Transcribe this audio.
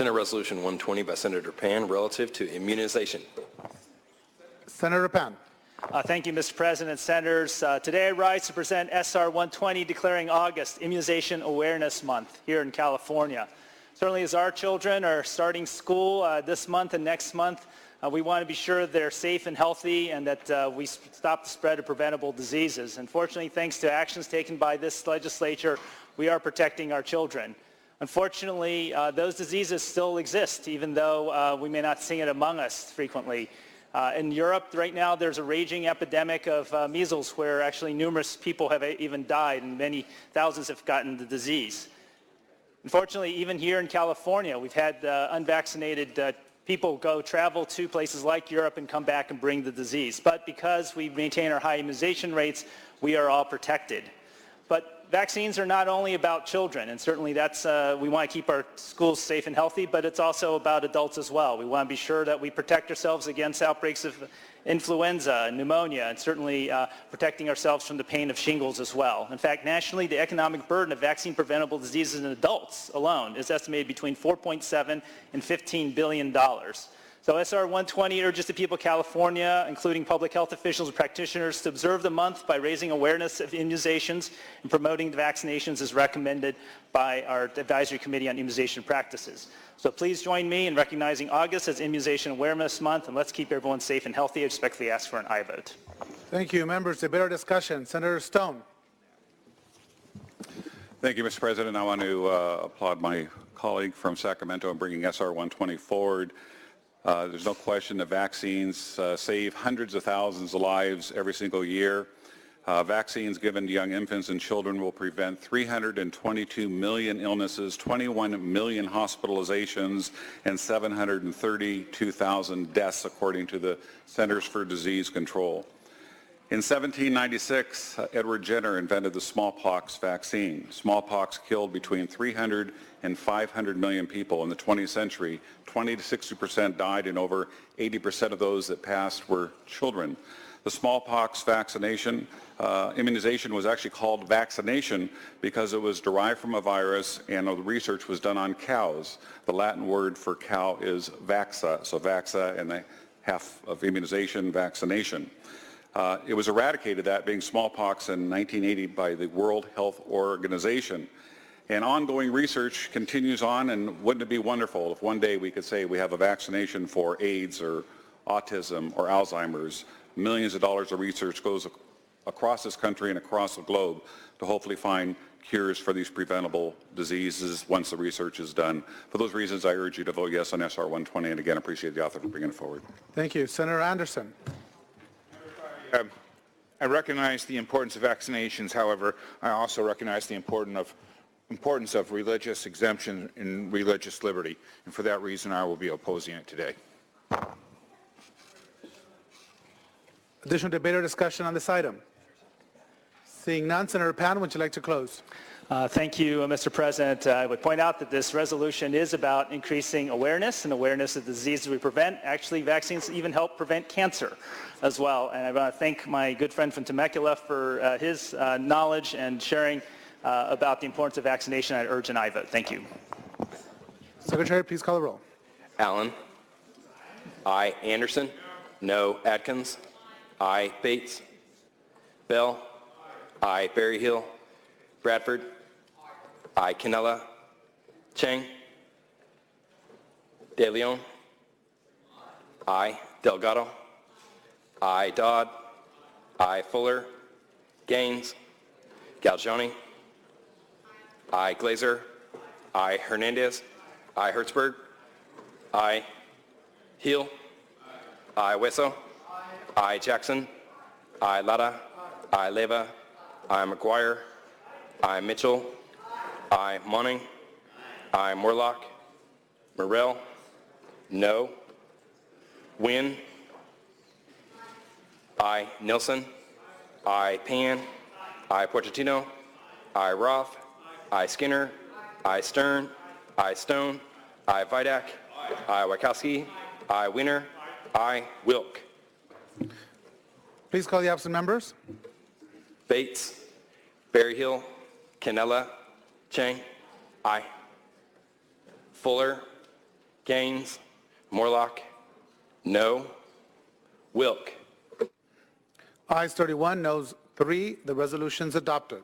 Senate Resolution 120 by Senator Pan relative to immunization. Senator Pan. Thank you, Mr. President. Senators, today I rise to present SR120 declaring August Immunization Awareness Month here in California. Certainly as our children are starting school this month and next month, we want to be sure they're safe and healthy and that we stop the spread of preventable diseases. Unfortunately, thanks to actions taken by this legislature, we are protecting our children. Unfortunately, those diseases still exist, even though we may not see it among us frequently. In Europe right now, there's a raging epidemic of measles where actually numerous people have even died and many thousands have gotten the disease. Unfortunately, even here in California, we've had unvaccinated people travel to places like Europe and come back and bring the disease. But because we maintain our high immunization rates, we are all protected. But vaccines are not only about children, and certainly that's, we want to keep our schools safe and healthy, but it's also about adults as well. We want to be sure that we protect ourselves against outbreaks of influenza, pneumonia, and certainly protecting ourselves from the pain of shingles as well. In fact, nationally, the economic burden of vaccine-preventable diseases in adults alone is estimated between $4.7 and $15 billion. So SR120 urges the people of California, including public health officials and practitioners, to observe the month by raising awareness of immunizations and promoting the vaccinations as recommended by our Advisory Committee on Immunization Practices. So please join me in recognizing August as Immunization Awareness Month, and let's keep everyone safe and healthy. I respectfully ask for an aye vote. Thank you. Members, debate or discussion. Senator Stone. Thank you, Mr. President. I want to applaud my colleague from Sacramento in bringing SR120 forward. There's no question that vaccines save hundreds of thousands of lives every single year. Vaccines given to young infants and children will prevent 322 million illnesses, 21 million hospitalizations, and 732,000 deaths, according to the Centers for Disease Control. In 1796, Edward Jenner invented the smallpox vaccine. Smallpox killed between 300 and 500 million people in the 20th century. 20 to 60% died, and over 80% of those that passed were children. The smallpox vaccination, immunization was actually called vaccination because it was derived from a virus, and the research was done on cows. The Latin word for cow is vaxa, so vaxa and the half of immunization, vaccination. It was eradicated, that being smallpox, in 1980 by the World Health Organization. And ongoing research continues on, and wouldn't it be wonderful if one day we could say we have a vaccination for AIDS or autism or Alzheimer's. Millions of dollars of research goes across this country and across the globe to hopefully find cures for these preventable diseases once the research is done. For those reasons, I urge you to vote yes on SR120, and again, appreciate the author for bringing it forward. Thank you. Senator Anderson. I recognize the importance of vaccinations. However, I also recognize the importance of religious exemption and religious liberty. And for that reason, I will be opposing it today. Additional debate or discussion on this item? Seeing none, Senator Pan, would you like to close? Thank you, Mr. President. I would point out that this resolution is about increasing awareness and awareness of the diseases we prevent. Actually, vaccines even help prevent cancer as well. And I want to thank my good friend from Temecula for his knowledge and sharing about the importance of vaccination. I urge an aye vote. Thank you. Secretary, please call the roll. Allen. Aye. Anderson. No. Atkins. Aye. Bates. Bell. Aye. Berryhill. Bradford. Aye. Canella. Chang. De Leon. Aye. Delgado. Aye. Dodd. Aye. Fuller. Gaines. Galgiani. Aye. Glazer. Aye. Hernandez. Aye. Hertzberg. Aye. Heel. Aye. Wesso. Aye. Jackson. Aye. Lara. Aye. Leva. Aye. McGuire. Aye. Mitchell. Aye. Monning. Aye. Morlock. Morrell. No. Wynn. Aye. Nilsson. Aye. Pan. Aye. Pochettino. Aye. Roth. Aye. Skinner. Aye. Stern. Aye. Stone. Aye. Vidak. Aye. Wachowski. Aye. Wiener. Aye. Wilk. Please call the absent members. Bates. Berryhill. Canella. Chang. Aye. Fuller. Gaines, Morlock, no. Wilk. Ayes 31, noes 3. The resolution is adopted.